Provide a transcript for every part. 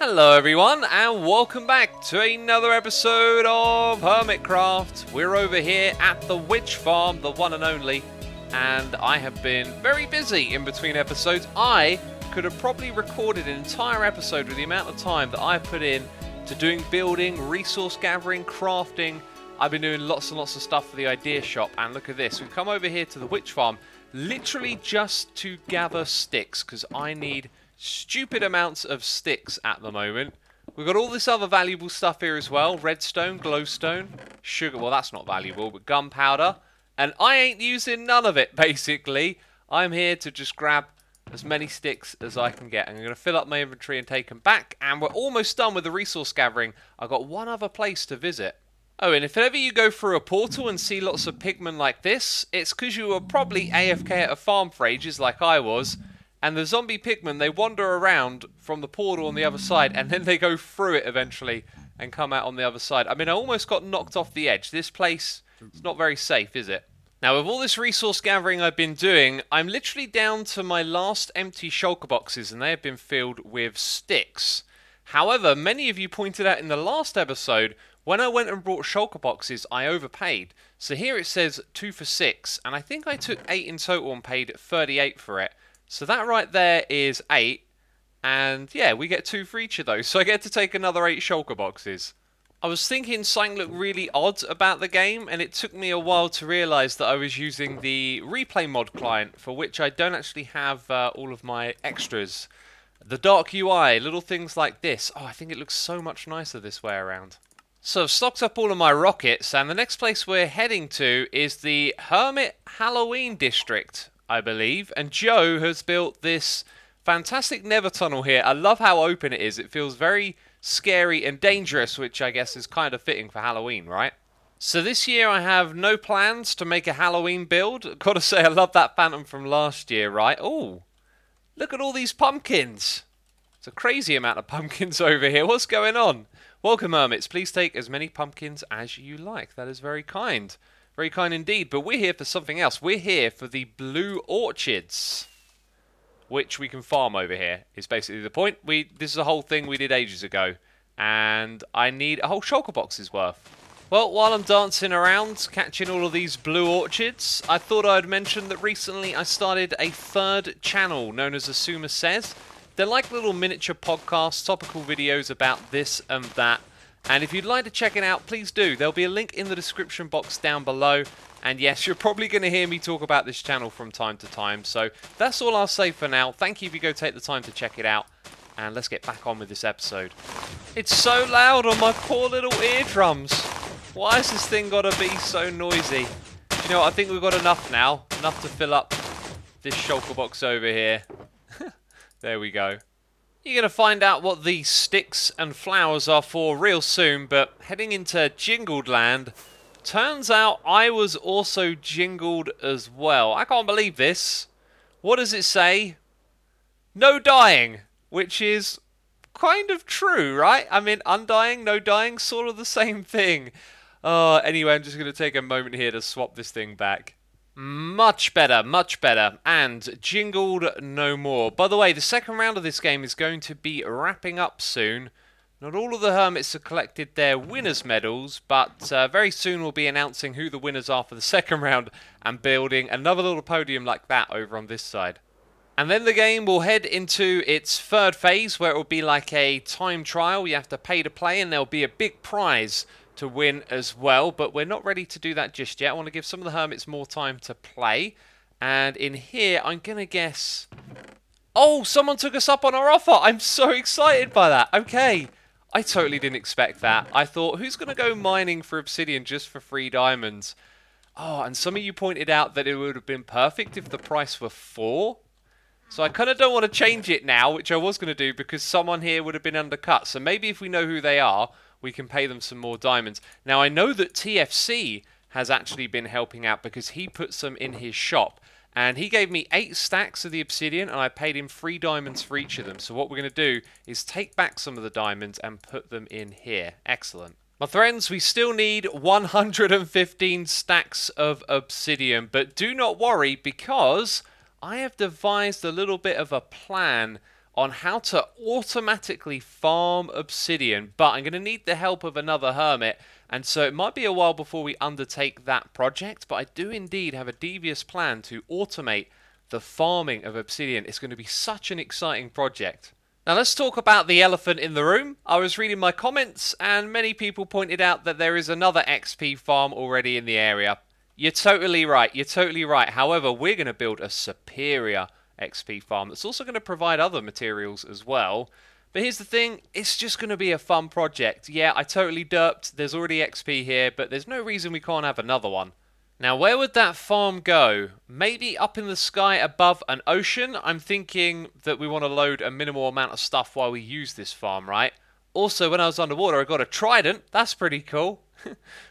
Hello everyone and welcome back to another episode of Hermitcraft. We're over here at the witch farm, the one and only, and I have been very busy in between episodes. I could have probably recorded an entire episode with the amount of time that I put in to doing building, resource gathering, crafting. I've been doing lots and lots of stuff for the idea shop, and look at this. We've come over here to the witch farm literally just to gather sticks because I need stupid amounts of sticks at the moment. We've got all this other valuable stuff here as well. Redstone, glowstone, sugar. Well, that's not valuable, but gunpowder. And I ain't using none of it, basically. I'm here to just grab as many sticks as I can get. I'm going to fill up my inventory and take them back. And we're almost done with the resource gathering. I've got one other place to visit. Oh, and if ever you go through a portal and see lots of pigmen like this, it's because you were probably AFK at a farm for ages like I was. And the zombie pigmen, they wander around from the portal on the other side, and then they go through it eventually and come out on the other side. I mean, I almost got knocked off the edge. This place is not very safe, is it? Now, with all this resource gathering I've been doing, I'm literally down to my last empty shulker boxes, and they have been filled with sticks. However, many of you pointed out in the last episode, when I went and brought shulker boxes, I overpaid. So here it says 2 for 6, and I think I took 8 in total and paid 38 for it. So that right there is 8, and yeah, we get 2 for each of those, so I get to take another 8 shulker boxes. I was thinking something looked really odd about the game, and it took me a while to realise that I was using the replay mod client, for which I don't actually have all of my extras. The dark UI, little things like this. Oh, I think it looks so much nicer this way around. So I've stocked up all of my rockets, and the next place we're heading to is the Hermit Halloween District, I believe, and Joe has built this fantastic nether tunnel here. I love how open it is. It feels very scary and dangerous, which I guess is kind of fitting for Halloween, right? So this year I have no plans to make a Halloween build. Gotta say, I love that phantom from last year, right? Oh, look at all these pumpkins. It's a crazy amount of pumpkins over here. What's going on? Welcome, Hermits. Please take as many pumpkins as you like. That is very kind. Very kind indeed, but we're here for something else. We're here for the blue orchids, which we can farm over here, is basically the point. This is a whole thing we did ages ago, and I need a whole shulker box's worth. Well, while I'm dancing around, catching all of these blue orchids, I thought I'd mention that recently I started a third channel known as Asuma Says. They're like little miniature podcasts, topical videos about this and that. And if you'd like to check it out, please do. There'll be a link in the description box down below. And yes, you're probably going to hear me talk about this channel from time to time. So that's all I'll say for now. Thank you if you go take the time to check it out. And let's get back on with this episode. It's so loud on my poor little eardrums. Why has this thing got to be so noisy? Do you know what? I think we've got enough now. Enough to fill up this shulker box over here. There we go. You're going to find out what these sticks and flowers are for real soon, but heading into Jingled Land, turns out I was also jingled as well. I can't believe this. What does it say? No dying, which is kind of true, right? I mean, undying, no dying, sort of the same thing. Anyway, I'm just going to take a moment here to swap this thing back. Much better, and jingled no more. By the way, the second round of this game is going to be wrapping up soon. Not all of the hermits have collected their winners medals, but very soon we'll be announcing who the winners are for the second round and building another little podium like that over on this side. And then the game will head into its third phase, where it will be like a time trial. You have to pay to play, and there'll be a big prize to win as well, but we're not ready to do that just yet. I want to give some of the hermits more time to play, and in here I'm gonna guess, oh, someone took us up on our offer. I'm so excited by that. Okay, I totally didn't expect that. I thought, who's gonna go mining for obsidian just for 3 diamonds? Oh, and some of you pointed out that it would have been perfect if the price were 4. So I kind of don't want to change it now, which I was going to do, because someone here would have been undercut. So maybe if we know who they are, we can pay them some more diamonds. Now, I know that TFC has actually been helping out because he put some in his shop. And he gave me 8 stacks of the obsidian, and I paid him 3 diamonds for each of them. So what we're going to do is take back some of the diamonds and put them in here. Excellent. My friends, we still need 115 stacks of obsidian. But do not worry, because I have devised a little bit of a plan on how to automatically farm obsidian, but I'm going to need the help of another hermit, and so it might be a while before we undertake that project, but I do indeed have a devious plan to automate the farming of obsidian. It's going to be such an exciting project. Now let's talk about the elephant in the room. I was reading my comments and many people pointed out that there is another XP farm already in the area. You're totally right, you're totally right. However, we're going to build a superior XP farm that's also going to provide other materials as well. But here's the thing, it's just going to be a fun project. Yeah, I totally derped, there's already XP here, but there's no reason we can't have another one. Now, where would that farm go? Maybe up in the sky above an ocean? I'm thinking that we want to load a minimal amount of stuff while we use this farm, right? Also, when I was underwater, I got a trident. That's pretty cool.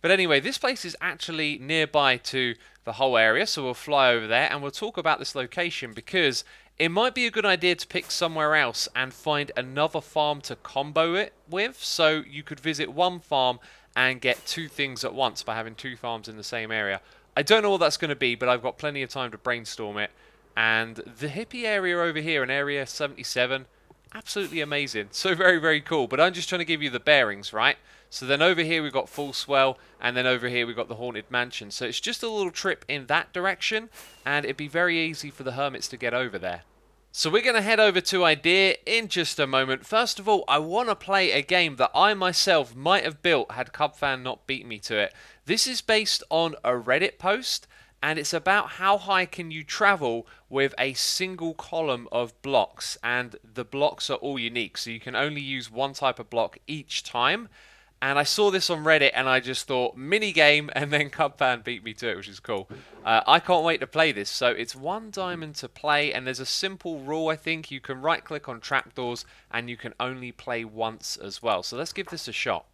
But anyway, this place is actually nearby to the whole area, so we'll fly over there and we'll talk about this location because it might be a good idea to pick somewhere else and find another farm to combo it with. So you could visit one farm and get two things at once by having two farms in the same area. I don't know what that's going to be, but I've got plenty of time to brainstorm it. And the hippie area over here in Area 77, absolutely amazing. So very, very cool. But I'm just trying to give you the bearings, right? So then over here we've got Full Swell, and then over here we've got the Haunted Mansion. So it's just a little trip in that direction, and it'd be very easy for the hermits to get over there. So we're going to head over to Idea in just a moment. First of all, I want to play a game that I myself might have built had Cubfan not beat me to it. This is based on a Reddit post, and it's about how high can you travel with a single column of blocks, and the blocks are all unique, so you can only use one type of block each time. And I saw this on Reddit and I just thought, mini game, and then Cubfan beat me to it, which is cool. I can't wait to play this. So it's 1 diamond to play, and there's a simple rule, I think. You can right click on trapdoors and you can only play once as well. So let's give this a shot.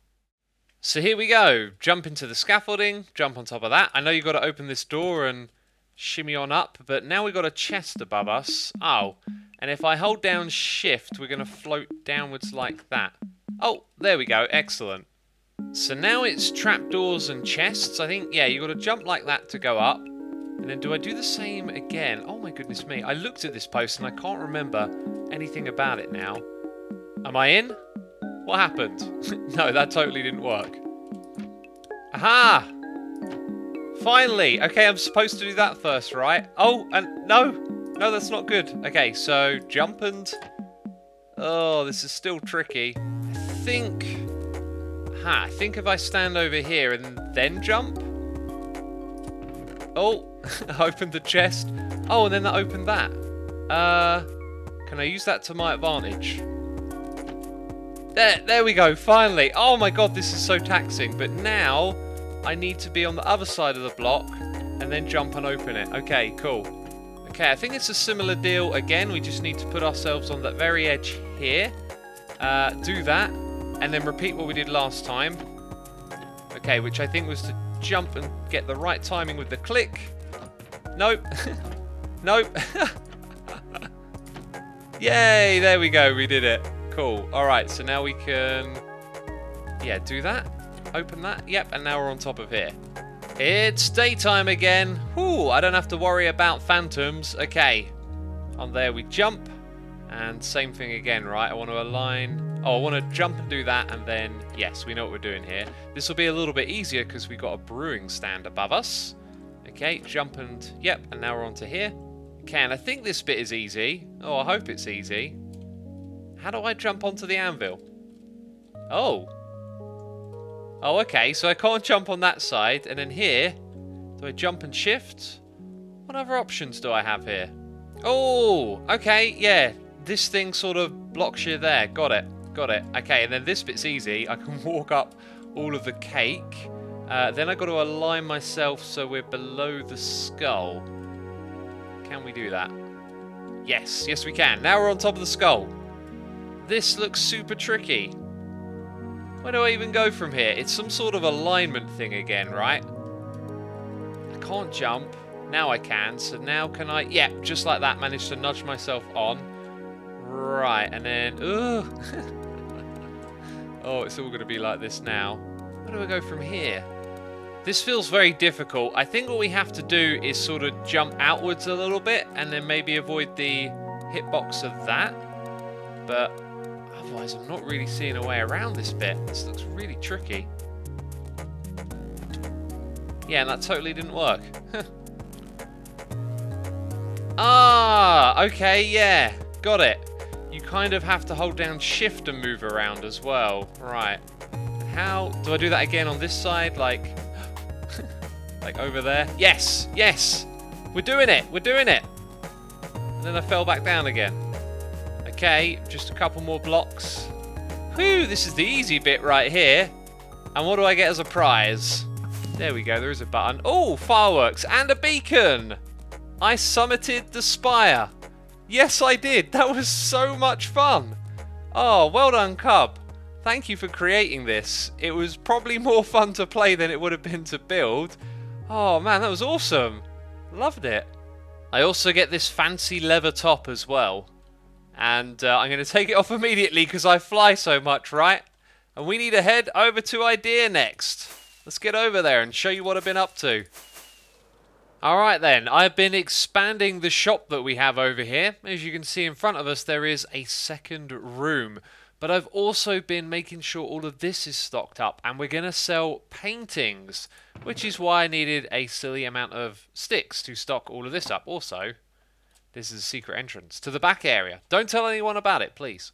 So here we go. Jump into the scaffolding, jump on top of that. I know you've got to open this door and shimmy on up, but now we've got a chest above us. Oh, and if I hold down shift, we're going to float downwards like that. Oh, there we go. Excellent. So now it's trapdoors and chests. I think, yeah, you got to jump like that to go up. And then do I do the same again? Oh my goodness me. I looked at this post and I can't remember anything about it now. Am I in? What happened? No, that totally didn't work. Aha! Finally! Okay, I'm supposed to do that first, right? Oh, and no! No, that's not good. Okay, so jump and... Oh, this is still tricky. I think if I stand over here and then jump. Oh, I opened the chest. Oh, and then that opened that. Can I use that to my advantage? There we go, finally. Oh my god, this is so taxing. But now I need to be on the other side of the block and then jump and open it. Okay, cool. Okay, I think it's a similar deal again. We just need to put ourselves on that very edge here. Do that. And then repeat what we did last time. Okay, which I think was to jump and get the right timing with the click. Nope. Nope. Yay, there we go, we did it. Cool. Alright, so now we can... Yeah, do that. Open that. Yep, and now we're on top of here. It's daytime again. Whew, I don't have to worry about phantoms. Okay. On there we jump. And same thing again, right? I want to align... Oh, I want to jump and do that, and then, yes, we know what we're doing here. This will be a little bit easier because we've got a brewing stand above us. Okay, jump and, yep, and now we're onto here. Okay, and I think this bit is easy. Oh, I hope it's easy. How do I jump onto the anvil? Oh. Oh, okay, so I can't jump on that side, and then here, do I jump and shift? What other options do I have here? Oh, okay, yeah. This thing sort of blocks you there. Got it. Got it. Okay, and then this bit's easy. I can walk up all of the cake. Then I've got to align myself so we're below the skull. Can we do that? Yes. Yes, we can. Now we're on top of the skull. This looks super tricky. Where do I even go from here? It's some sort of alignment thing again, right? I can't jump. Now I can. So now can I... Yeah, just like that. Managed to nudge myself on. Right, and then... Ugh. Oh, it's all going to be like this now. Where do I go from here? This feels very difficult. I think what we have to do is sort of jump outwards a little bit and then maybe avoid the hitbox of that. but otherwise I'm not really seeing a way around this bit. This looks really tricky. Yeah, and that totally didn't work. Ah, okay, yeah, got it. You kind of have to hold down shift and move around as well. Right. How do I do that again on this side? Like, like over there? Yes, yes. We're doing it. We're doing it. And then I fell back down again. Okay, just a couple more blocks. Whew, this is the easy bit right here. And what do I get as a prize? There we go, there is a button. Oh, fireworks and a beacon. I summited the spire. Yes, I did. That was so much fun. Oh, well done, Cub. Thank you for creating this. It was probably more fun to play than it would have been to build. Oh, man, that was awesome. Loved it. I also get this fancy leather top as well. And I'm going to take it off immediately because I fly so much, right? And we need to head over to Idea next. Let's get over there and show you what I've been up to. Alright then, I've been expanding the shop that we have over here. As you can see in front of us, there is a second room. But I've also been making sure all of this is stocked up, and we're going to sell paintings, which is why I needed a silly amount of sticks to stock all of this up. Also, this is a secret entrance to the back area. Don't tell anyone about it, please.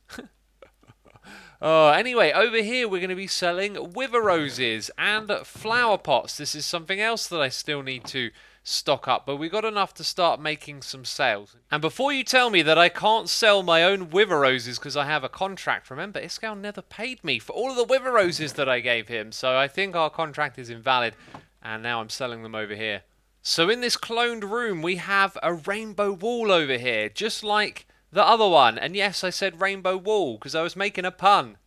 Anyway, over here we're going to be selling wither roses and flower pots. This is something else that I still need to stock up, but we got enough to start making some sales. And before you tell me that I can't sell my own wither roses because I have a contract, remember Iskall never paid me for all of the wither roses that I gave him, so I think our contract is invalid, and now I'm selling them over here. So in this cloned room we have a rainbow wall over here, just like the other one. And yes, I said rainbow wall because I was making a pun.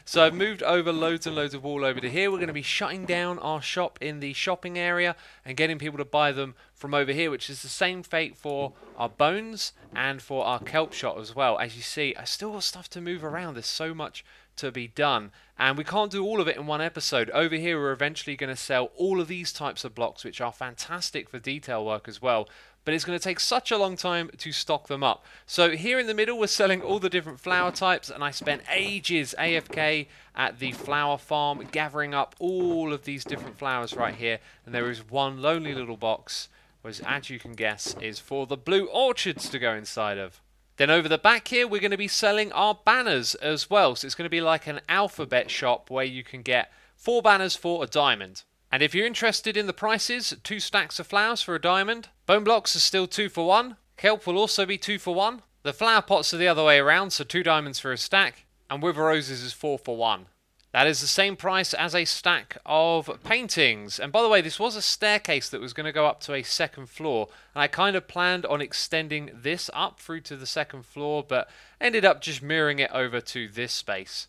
So I've moved over loads and loads of wall over to here. We're going to be shutting down our shop in the shopping area and getting people to buy them from over here, which is the same fate for our bones and for our kelp shot as well. As you see, I still got stuff to move around. There's so much to be done, and we can't do all of it in one episode. Over here we're eventually going to sell all of these types of blocks, which are fantastic for detail work as well, but it's going to take such a long time to stock them up. So here in the middle we're selling all the different flower types, and I spent ages AFK at the flower farm gathering up all of these different flowers right here, and there is one lonely little box which, as you can guess, is for the blue orchids to go inside of. Then over the back here, we're going to be selling our banners as well. So it's going to be like an alphabet shop where you can get 4 banners for a diamond. And if you're interested in the prices, 2 stacks of flowers for a diamond. Bone blocks are still 2 for 1. Kelp will also be 2 for 1. The flower pots are the other way around, so 2 diamonds for a stack. And wither roses is 4 for 1. That is the same price as a stack of paintings. And by the way, this was a staircase that was going to go up to a 2nd floor. And I kind of planned on extending this up through to the 2nd floor, but ended up just mirroring it over to this space.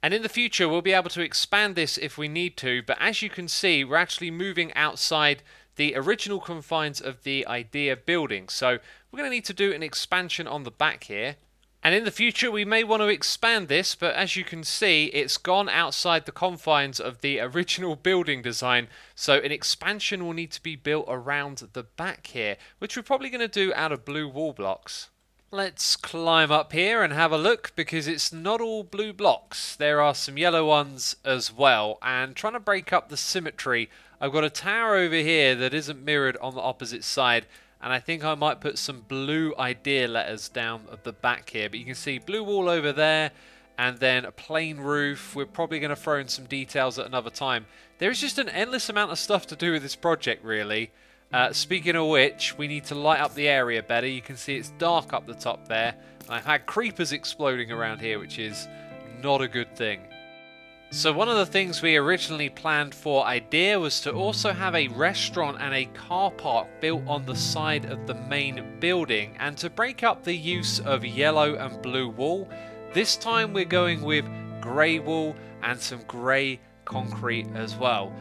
And in the future, we'll be able to expand this if we need to. But as you can see, we're actually moving outside the original confines of the Idea building. So we're going to need to do an expansion on the back here. And in the future we may want to expand this, but as you can see it's gone outside the confines of the original building design, so an expansion will need to be built around the back here, which we're probably going to do out of blue wall blocks. Let's climb up here and have a look, because it's not all blue blocks. There are some yellow ones as well, and trying to break up the symmetry, I've got a tower over here that isn't mirrored on the opposite side. And I think I might put some blue Idea letters down at the back here. But you can see blue wall over there, and then a plain roof. We're probably going to throw in some details at another time. There's just an endless amount of stuff to do with this project, really. Speaking of which, we need to light up the area better. You can see it's dark up the top there. And I've had creepers exploding around here, which is not a good thing. So one of the things we originally planned for Idea was to also have a restaurant and a car park built on the side of the main building, and to break up the use of yellow and blue wool, this time we're going with grey wool and some grey concrete as well.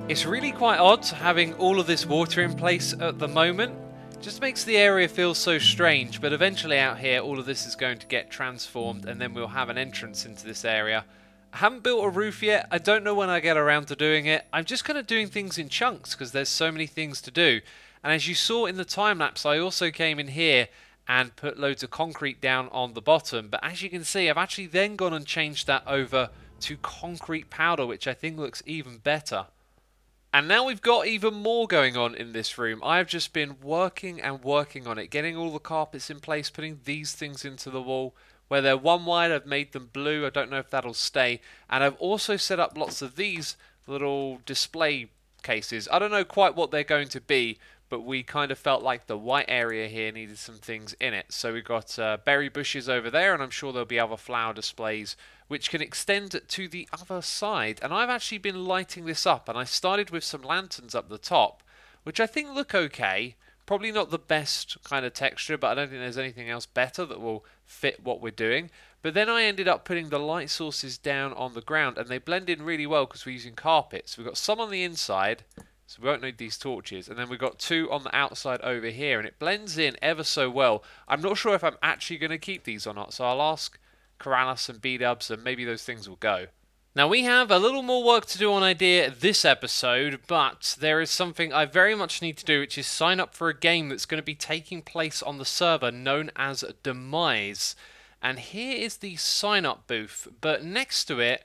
It's really quite odd having all of this water in place at the moment. Just makes the area feel so strange, but eventually out here all of this is going to get transformed and then we'll have an entrance into this area. I haven't built a roof yet. I don't know when I get around to doing it. I'm just kind of doing things in chunks because there's so many things to do. And as you saw in the time lapse, I also came in here and put loads of concrete down on the bottom. But as you can see, I've actually then gone and changed that over to concrete powder, which I think looks even better. And now we've got even more going on in this room. I've just been working and working on it, getting all the carpets in place, putting these things into the wall. Where they're one wide, I've made them blue. I don't know if that'll stay. And I've also set up lots of these little display cases. I don't know quite what they're going to be, but we kind of felt like the white area here needed some things in it. So we've got berry bushes over there, and I'm sure there'll be other flower displays which can extend to the other side. And I've actually been lighting this up, and I started with some lanterns up the top, which I think look okay. Probably not the best kind of texture, but I don't think there's anything else better that will fit what we're doing. But then I ended up putting the light sources down on the ground, and they blend in really well because we're using carpets. We've got some on the inside, so we won't need these torches, and then we've got two on the outside over here, and it blends in ever so well. I'm not sure if I'm actually going to keep these or not, so I'll ask Corrales and B-Dubs, and maybe those things will go. Now we have a little more work to do on Idea this episode, but there is something I very much need to do, which is sign up for a game that's going to be taking place on the server known as Demise. And here is the sign up booth, but next to it,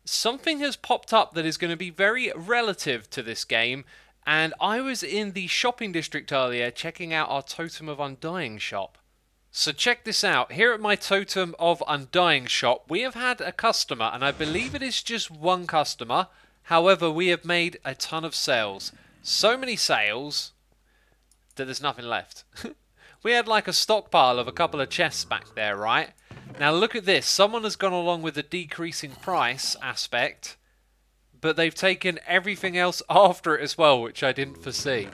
something has popped up that is going to be very relative to this game. And I was in the shopping district earlier checking out our Totem of Undying shop. So check this out. Here at my Totem of Undying shop, we have had a customer, and I believe it is just one customer. However, we have made a ton of sales. So many sales that there's nothing left. We had like a stockpile of a couple of chests back there, right? Now look at this. Someone has gone along with the decreasing price aspect, but they've taken everything else after it as well, which I didn't foresee.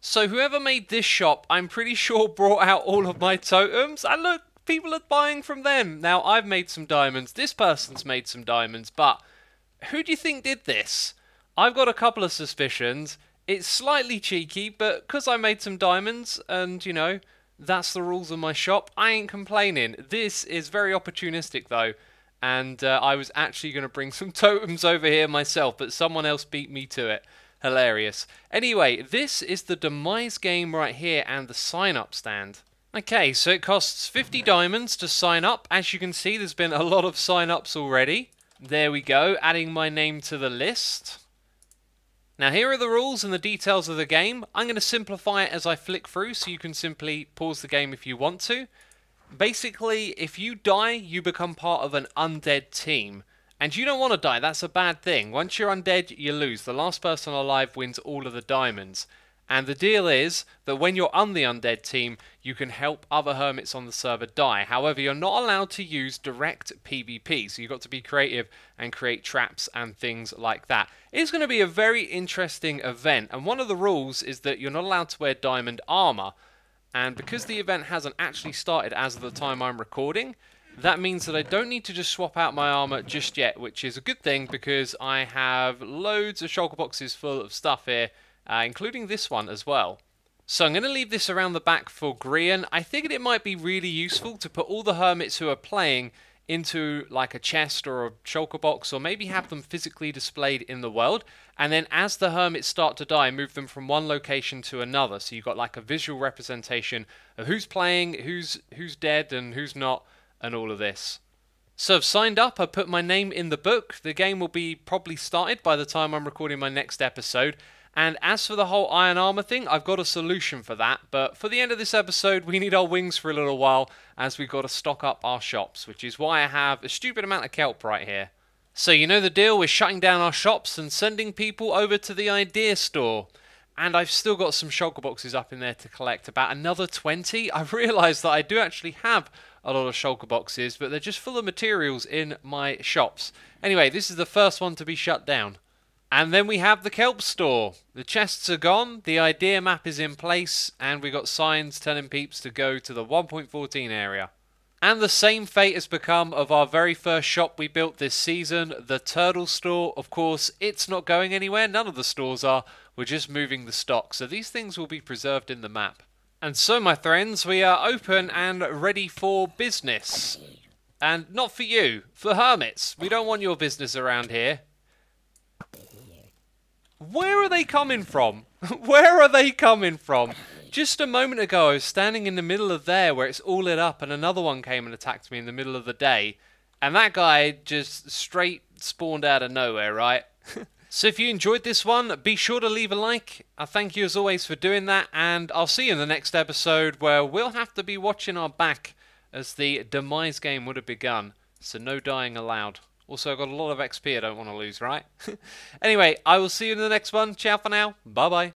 So whoever made this shop, I'm pretty sure brought out all of my totems. And look, people are buying from them. Now, I've made some diamonds. This person's made some diamonds. But who do you think did this? I've got a couple of suspicions. It's slightly cheeky, but because I made some diamonds and, you know, that's the rules of my shop, I ain't complaining. This is very opportunistic, though. And I was actually going to bring some totems over here myself, but someone else beat me to it. Hilarious. Anyway, this is the Demise game right here and the sign-up stand. Okay, so it costs 50 diamonds to sign up. As you can see, there's been a lot of sign-ups already. There we go, adding my name to the list. Now here are the rules and the details of the game. I'm going to simplify it as I flick through, so you can simply pause the game if you want to. Basically, if you die, you become part of an undead team. And you don't want to die, that's a bad thing. Once you're undead, you lose. The last person alive wins all of the diamonds. And the deal is that when you're on the undead team, you can help other hermits on the server die. However, you're not allowed to use direct PvP, so you've got to be creative and create traps and things like that. It's going to be a very interesting event, and one of the rules is that you're not allowed to wear diamond armor. And because the event hasn't actually started as of the time I'm recording, that means that I don't need to just swap out my armor just yet, which is a good thing because I have loads of shulker boxes full of stuff here, including this one as well. So I'm going to leave this around the back for Grian. I figured it might be really useful to put all the hermits who are playing into like a chest or a shulker box, or maybe have them physically displayed in the world, and then as the hermits start to die, move them from one location to another, so you've got like a visual representation of who's playing, who's dead and who's not, and all of this. So I've signed up, I put my name in the book. The game will be probably started by the time I'm recording my next episode. And as for the whole iron armor thing, I've got a solution for that. But for the end of this episode, we need our wings for a little while, as we've got to stock up our shops, which is why I have a stupid amount of kelp right here. So you know the deal, we're shutting down our shops and sending people over to the idea store. And I've still got some shulker boxes up in there to collect, about another 20. I've realised that I do actually have a lot of shulker boxes, but they're just full of materials in my shops. Anyway, this is the first one to be shut down. And then we have the kelp store. The chests are gone, the idea map is in place, and we got signs telling peeps to go to the 1.14 area. And the same fate has become of our very first shop we built this season, the Turtle Store. Of course, it's not going anywhere. None of the stores are. We're just moving the stock. So these things will be preserved in the map. And so, my friends, we are open and ready for business. And not for you, for hermits. We don't want your business around here. Where are they coming from? Where are they coming from? Just a moment ago, I was standing in the middle of there where it's all lit up, and another one came and attacked me in the middle of the day. And that guy just straight spawned out of nowhere, right? So if you enjoyed this one, be sure to leave a like. I thank you as always for doing that, and I'll see you in the next episode where we'll have to be watching our back as the Demise game would have begun. So no dying allowed. Also, I've got a lot of XP I don't want to lose, right? Anyway, I will see you in the next one. Ciao for now. Bye-bye.